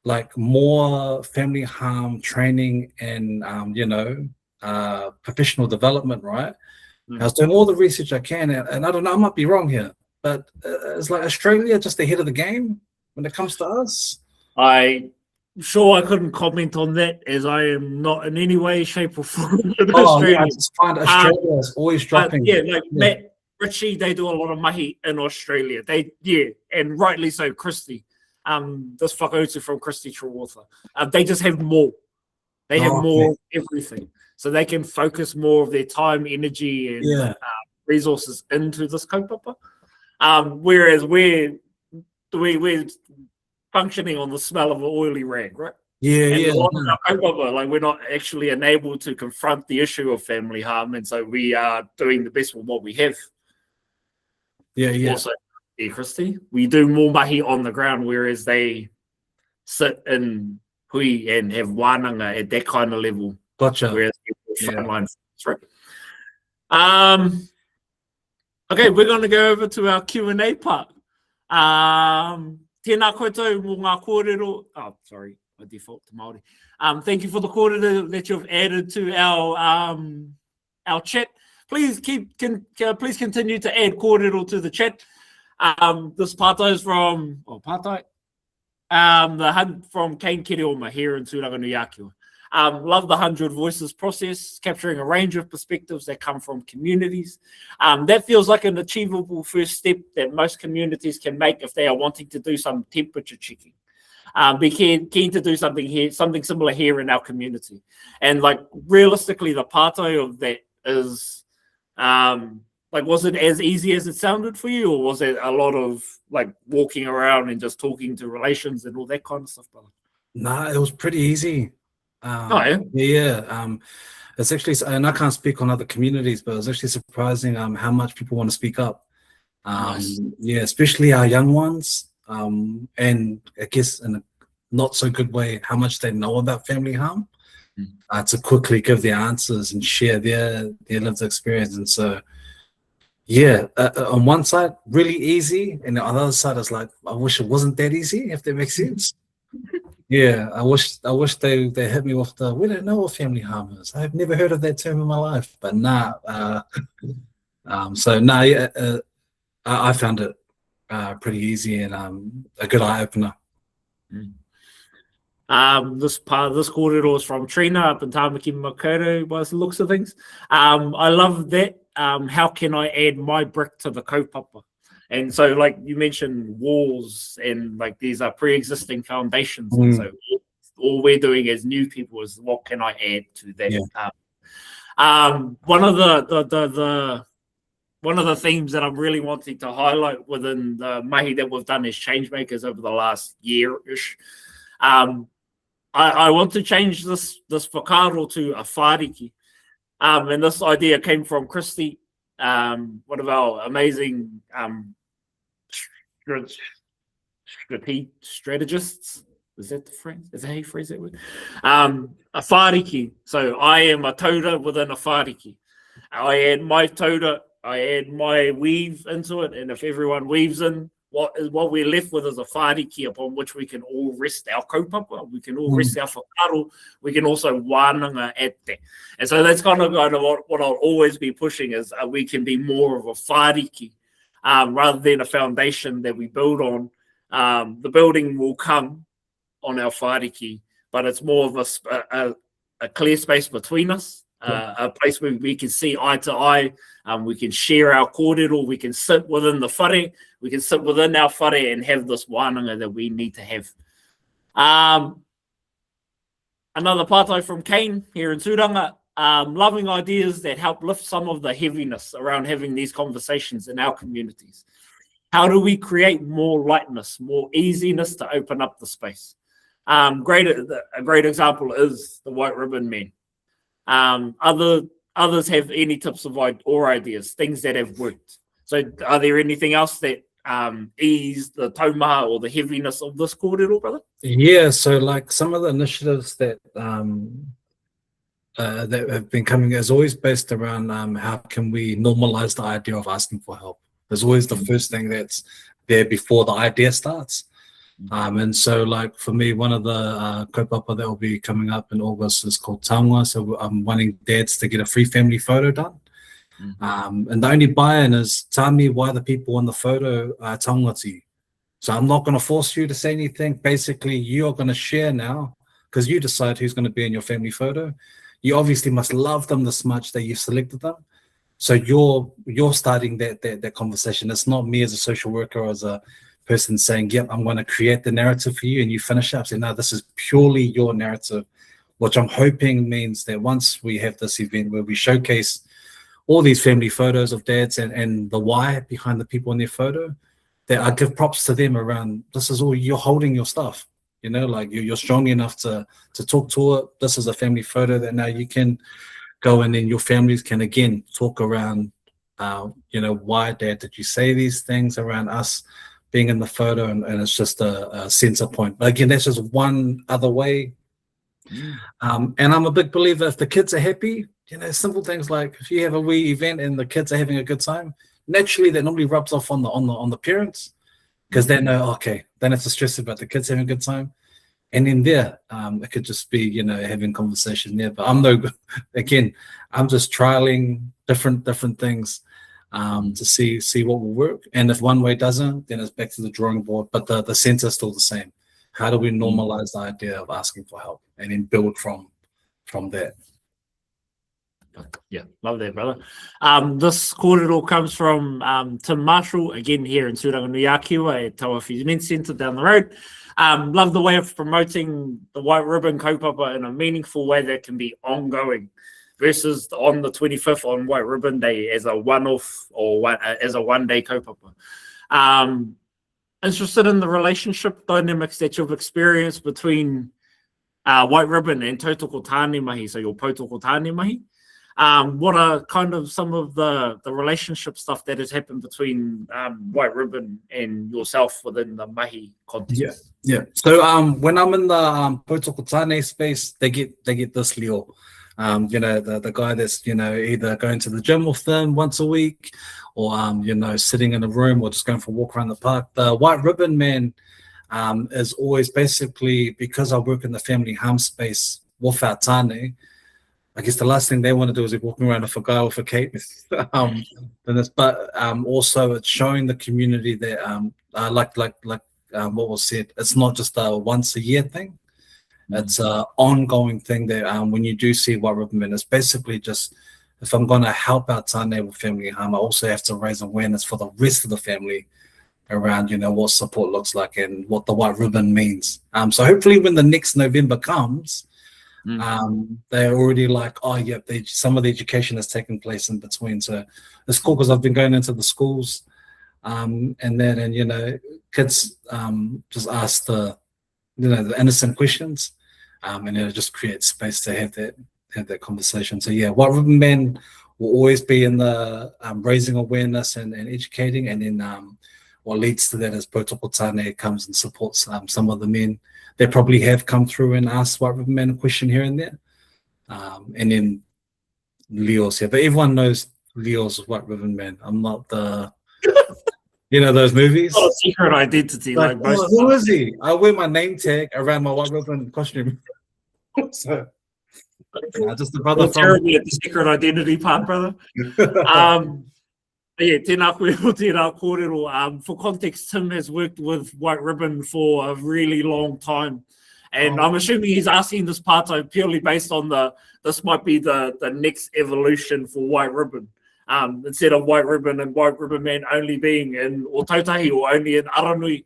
Speaker 2: like more family harm training and professional development, right? I was doing all the research I can, and I don't know, I might be wrong here, but it's like Australia just ahead of the game when it comes to us.
Speaker 1: I couldn't comment on that, as I am not in any way, shape, or form an
Speaker 2: Oh,
Speaker 1: Australian.
Speaker 2: yeah, I just find Australia is always dropping.
Speaker 1: Matt Ritchie, they do a lot of mahi in Australia. And rightly so. Christy, this whakautu from Christy Trewartha, they just have more. They have more of everything, so they can focus more of their time, energy, and resources into this kaupapa. Whereas we're functioning on the smell of an oily rag, right? A lot of our kaupapa, like, we're not actually enabled to confront the issue of family harm, and so we are doing the best with what we have. Also, Christy, we do more mahi on the ground, whereas they sit in hui and have wānanga at that kind of level.
Speaker 2: Gotcha.
Speaker 1: Whereas frontline, right? Okay, we're going to go over to our Q&A part. Tēnā koutou mō ngā kōrero. Oh, sorry, I default to Māori. Thank you for the kōrero that you've added to our chat. Please continue to add kōrero to the chat. This pātai is from the hunt from Kane Kereoma here in Tūranganuiākua. Love the 100 Voices process, capturing a range of perspectives that come from communities. That feels like an achievable first step that most communities can make if they are wanting to do some temperature checking. Be keen to do something similar here in our community. And like, realistically, the pātai of that is, like, was it as easy as it sounded for you, or was it a lot of like walking around and just talking to relations and all that kind of stuff, brother?
Speaker 2: Nah, it was pretty easy. It's actually, and I can't speak on other communities, but it's actually surprising how much people want to speak up.
Speaker 1: Nice.
Speaker 2: Especially our young ones, and I guess in a not so good way, how much they know about family harm, to quickly give their answers and share their lived experience. And so, on one side, really easy, and on the other side, it's like, I wish it wasn't that easy, if that makes sense. I wish they hit me with we don't know what family harm is. I've never heard of that term in my life. But I found it pretty easy and a good eye opener.
Speaker 1: This kōrero is from Trina up in Tāmaki Makaurau by the looks of things. I love that. How can I add my brick to the kaupapa? And so, like you mentioned, walls and like these are pre-existing foundations. And so all we're doing as new people is, what can I add to that? One of the themes that I'm really wanting to highlight within the mahi that we've done as Changemakers over the last year-ish, I want to change this whakaaro to a whāriki. And this idea came from Christy, one of our amazing strategists. Is that the phrase? Is that how you phrase that word? A whāriki. So I am a tauta within a whāriki. I add my tauta, I add my weave into it, and if everyone weaves in, what we're left with is a whāriki upon which we can all rest our kaupapa, we can all rest our whakaaro, we can also wānanga at that. And so that's kind of what I'll always be pushing is we can be more of a whāriki rather than a foundation that we build on. The building will come on our whāriki, but it's more of a clear space between us, a place where we can see eye to eye, we can share our kōrero, we can sit within the whare, we can sit within our whare and have this wānanga that we need to have. Another pātai from Kane here in Tūranga, loving ideas that help lift some of the heaviness around having these conversations in our communities. How do we create more lightness, more easiness to open up the space? A great example is the White Ribbon Men. Others have any tips or ideas, things that have worked. So are there anything else that ease the taumaha or the heaviness of this kōrero, brother?
Speaker 2: Yeah, so like some of the initiatives that that have been coming is always based around how can we normalize the idea of asking for help. There's always the first thing that's there before the idea starts. And so, like for me, one of the kaupapa that will be coming up in August is called Taonga. So I'm wanting dads to get a free family photo done. And the only buy-in is tell me why the people on the photo are taungati. So I'm not going to force you to say anything. Basically, you're going to share now because you decide who's going to be in your family photo. You obviously must love them this much that you've selected them. So you're starting that conversation. It's not me as a social worker or as a person saying, yep, I'm going to create the narrative for you, and you finish up. Say, no, this is purely your narrative, which I'm hoping means that once we have this event where we showcase all these family photos of dads and the why behind the people in their photo, that I give props to them around, this is all, you're holding your stuff, you know, like you're strong enough to talk to it. This is a family photo that now you can go and then your families can again talk around, you know, why dad did you say these things around us being in the photo, and it's just a center point. But again, that's just one other way. And I'm a big believer if the kids are happy, you know, simple things like if you have a wee event and the kids are having a good time, naturally that normally rubs off on the parents because they know, okay, then it's a stress about the kids having a good time. And in there, it could just be, you know, having conversation there. But I'm I'm just trialing different things to see what will work. And if one way doesn't, then it's back to the drawing board. But the center is still the same. How do we normalize the idea of asking for help and then build from that?
Speaker 1: Yeah, love that, brother. This kōrero comes from Tim Marshall, again here in Turanganuiakiwa at Tawawhi Men's Centre down the road. Love the way of promoting the white ribbon kaupapa in a meaningful way that can be ongoing versus on the 25th on White Ribbon Day as a one-off or as a one-day kaupapa. Interested in the relationship dynamics that you've experienced between White Ribbon and Tautoko Tāne Mahi, so your Tautoko Tāne Mahi. What are kind of some of the relationship stuff that has happened between White Ribbon and yourself within the Mahi context?
Speaker 2: Yeah. So when I'm in the Tautoko Tāne space, they get this leo. You know, the guy that's, you know, either going to the gym with them once a week or, you know, sitting in a room or just going for a walk around the park. The White Ribbon man is always basically, because I work in the family harm space with our tāne, I guess the last thing they want to do is be walking around with a guy with a cape. But also it's showing the community that, like what was said, it's not just a once a year thing. It's an ongoing thing that when you do see White Ribbon Men, it's basically just, if I'm going to help out tāne with family harm, I also have to raise awareness for the rest of the family around, you know, what support looks like and what the White Ribbon means. So hopefully when the next November comes, they're already like, oh, yeah, some of the education has taken place in between. So it's cool because I've been going into the schools and you know, kids just ask the innocent questions. And it just creates space to have that conversation. So yeah, White Ribbon Men will always be in the raising awareness and educating, and then what leads to that is Tautoko Tāne comes and supports some of the men that probably have come through and asked White Ribbon Men a question here and there, and then Leo's here. But everyone knows Leo's White Ribbon Man. I'm not the you know those movies.
Speaker 1: Not a secret identity, like most.
Speaker 2: Who is he? I wear my name tag around my White Ribbon costume. So, just the brother from
Speaker 1: terribly at the secret identity part, brother. Yeah, tēnā koe o tēnā kōrero. For context, Tim has worked with White Ribbon for a really long time. And I'm assuming he's asking this part purely based on this might be the next evolution for White Ribbon. Instead of White Ribbon and White Ribbon Man only being in Ōtautahi or only in Aranui,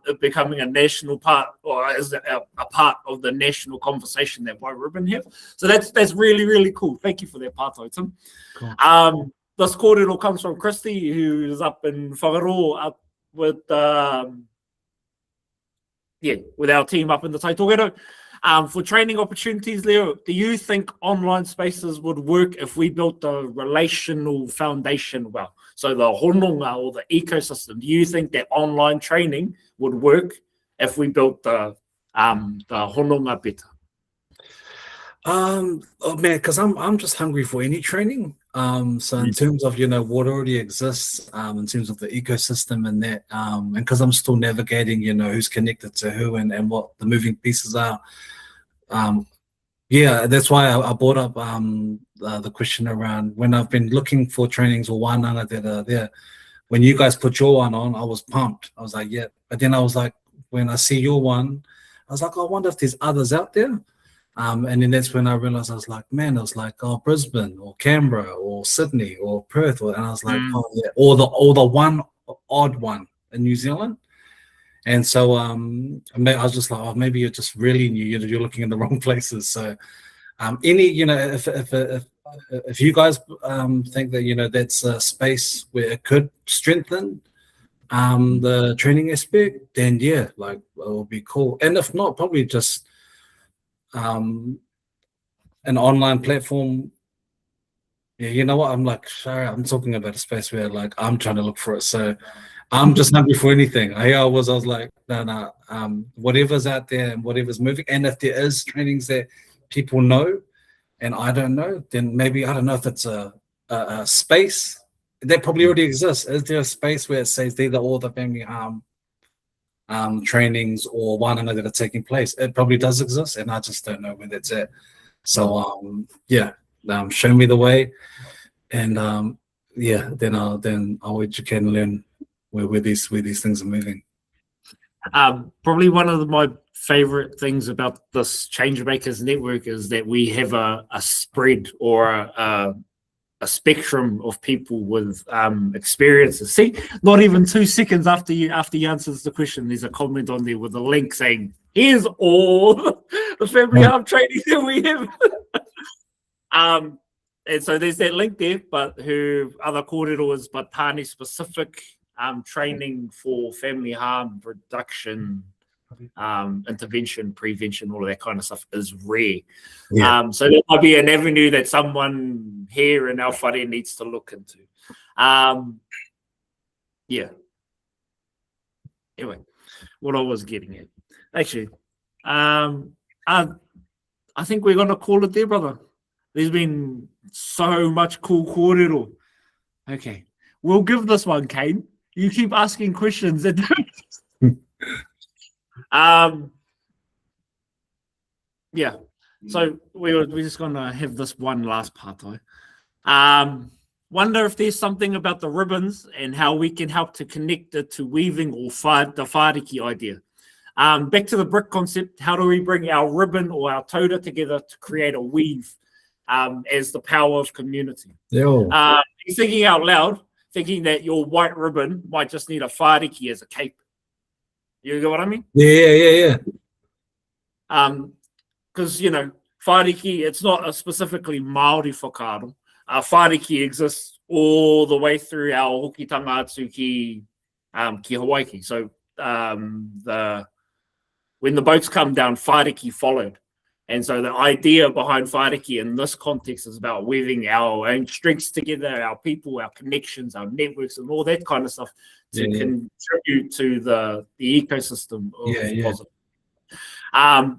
Speaker 1: it becoming a national part or as a part of the national conversation that White Ribbon have. So that's really, really cool. Thank you for that part, Tim. Cool. This kōrero comes from Christy, who is up in Whakaroa, up with our team up in the Taitogero. For training opportunities, Leo, do you think online spaces would work if we built the relational foundation well? So the hononga or the ecosystem, do you think that online training would work if we built the hononga better?
Speaker 2: Oh man, because I'm just hungry for any training. So in terms of, you know, what already exists, in terms of the ecosystem and that, and because I'm still navigating, you know, who's connected to who and what the moving pieces are. Yeah, that's why I brought up the question around when I've been looking for trainings or wānanga that are there. When you guys put your one on, I was pumped. I was like, yeah. But then I was like, when I see your one, I was like, I wonder if there's others out there. And then that's when I realized, I was like, man, it was like, oh, Brisbane or Canberra or Sydney or Perth. And I was like, oh, yeah. Or the one odd one in New Zealand. And so I was just like, oh, maybe you're just really new. You're looking in the wrong places. So any, if you guys think that, that's a space where it could strengthen the training aspect, then yeah, like it will be cool. And if not, probably just an online platform. Yeah, you know what? I'm like, sorry, I'm talking about a space where like I'm trying to look for it. So I'm just hungry for anything. I was like, no, whatever's out there and whatever's moving. And if there is trainings that people know and I don't know, then maybe, I don't know if it's a space that probably already exists. Is there a space where it says either all the family harm trainings or wānanga that are taking place? It probably does exist, and I just don't know where that's at. So show me the way, and then I'll educate and learn where these things are moving.
Speaker 1: Probably one of my favorite things about this Changemakers network is that we have a spread or a spectrum of people with experiences. See, not even 2 seconds after he answers the question, there's a comment on there with a link saying, here's all the family harm training that we have. And so there's that link there, but who other kōrero is but tāne specific training for family harm reduction, intervention, prevention, all of that kind of stuff is rare. Yeah. So that might be an avenue that someone here in our whare needs to look into. Yeah. Anyway, what I was getting at. Actually, I think we're going to call it there, brother. There's been so much cool kōrero. Okay. We'll give this one, Kane. You keep asking questions. Yeah. So we're just gonna have this one last part though. Wonder if there's something about the ribbons and how we can help to connect it to weaving or the whāriki idea. Back to the brick concept, how do we bring our ribbon or our tauta together to create a weave as the power of community? You're thinking out loud, thinking that your white ribbon might just need a whāriki as a cape. You get what I mean?
Speaker 2: Yeah.
Speaker 1: Because, whāriki, it's not a specifically Māori whakaaro. Whāriki exists all the way through our hokitanga atu ki Hawaii. So when the boats come down, whāriki followed. And so the idea behind whāriki in this context is about weaving our own strengths together, our people, our connections, our networks, and all that kind of stuff to contribute to the ecosystem of positive.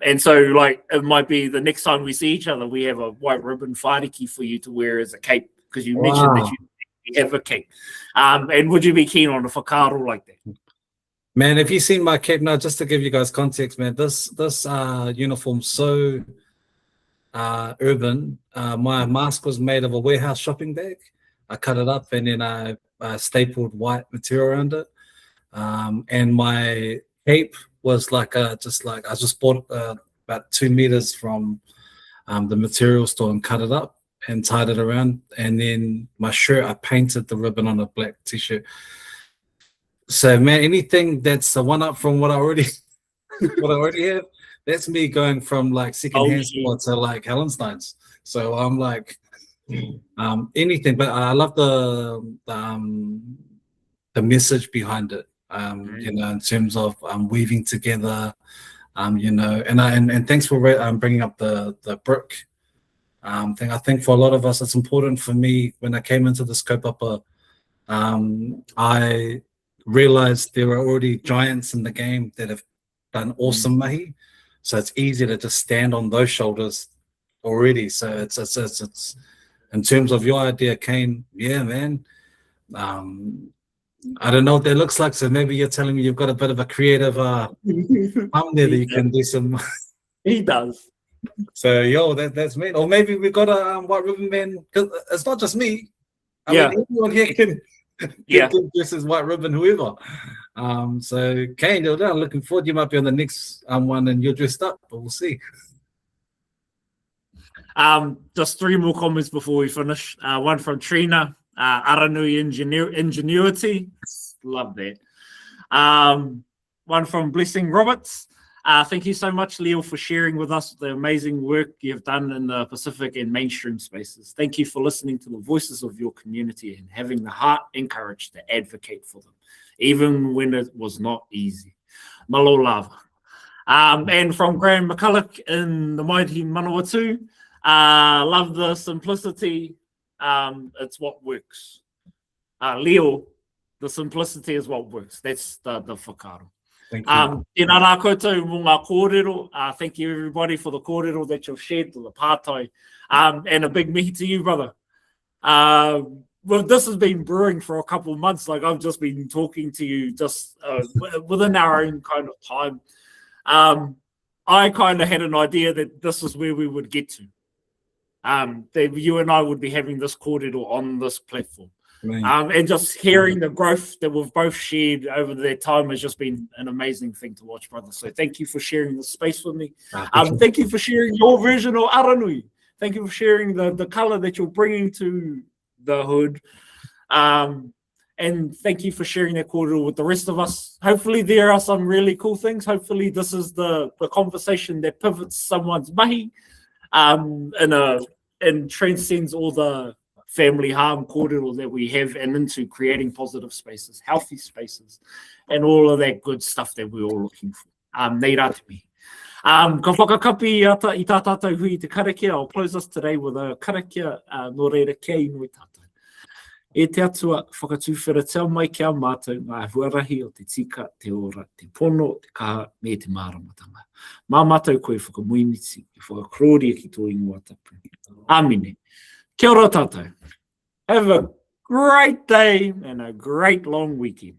Speaker 1: And so, like, it might be the next time we see each other, we have a white ribbon whāriki for you to wear as a cape, because you mentioned that you have a cape. And would you be keen on a whakaaro like that?
Speaker 2: Man, if you've seen my cape now, just to give you guys context, man, this uniform's so urban. My mask was made of a warehouse shopping bag. I cut it up and then I stapled white material around it. And my cape was like I just bought about 2 meters from the material store and cut it up and tied it around. And then my shirt, I painted the ribbon on a black t-shirt. So man, anything that's a one up from what I already have, that's me going from like secondhand store to like Hellenstein's. So I'm like anything, but I love the message behind it. In terms of weaving together, and thanks for bringing up the brick thing. I think for a lot of us, it's important. For me, when I came into the scope upper, I realized there are already giants in the game that have done awesome mahi, so it's easy to just stand on those shoulders already. So it's in terms of your idea, Kane. Yeah, man. I don't know what that looks like, so maybe you're telling me you've got a bit of a creative arm there that you can do some.
Speaker 1: He does.
Speaker 2: So, yo, that's me. Or maybe we got a White Ribbon man, because it's not just me. I
Speaker 1: Yeah.
Speaker 2: mean, everyone here can
Speaker 1: Yeah.
Speaker 2: get dressed as White Ribbon, whoever. So, Kane, I'm looking forward. You might be on the next one and you're dressed up, but we'll see.
Speaker 1: Just 3 more comments before we finish. One from Trina, Aranui Ingenuity. Love that. One from Blessing Roberts. Thank you so much, Leo, for sharing with us the amazing work you've done in the Pacific and mainstream spaces. Thank you for listening to the voices of your community and having the heart and courage to advocate for them, even when it was not easy. Malo lava. And from Graham McCulloch in the mighty Manawatu, love the simplicity. It's what works. Leo, the simplicity is what works. That's the whakaaro.
Speaker 2: Thank you.
Speaker 1: Tēnā rā koutou mō ngā kōrero. Thank you, everybody, for the kōrero that you've shared, to the pātai. And a big mihi to you, brother. Well, this has been brewing for a couple of months. Like, I've just been talking to you just within our own kind of time. I kind of had an idea that this is where we would get to. That you and I would be having this kōrero on this platform. And just hearing the growth that we've both shared over that time has just been an amazing thing to watch, brother. So thank you for sharing the space with me. Thank you for sharing your version of Aranui. Thank you for sharing the colour that you're bringing to the hood. And thank you for sharing that kōrero with the rest of us. Hopefully there are some really cool things. Hopefully this is the conversation that pivots someone's mahi and transcends all the family harm kōrero that we have and into creating positive spaces, healthy spaces, and all of that good stuff that we're all looking for. Nei rā te mihi. Ka whakakapi i tā tātou hui te karakia. I'll close us today with a karakia no reira kia inui tātou. E te atua whakatūwhera tau mai kia mātou ngā huarahi o te tika, te ora, te pono, te kaha, me te māramatanga. Mā mātou koe whakamuimiti, i whakakrōria ki tō ingoa tapu. Āmine. Kia ora tātou. Have a great day and a great long weekend.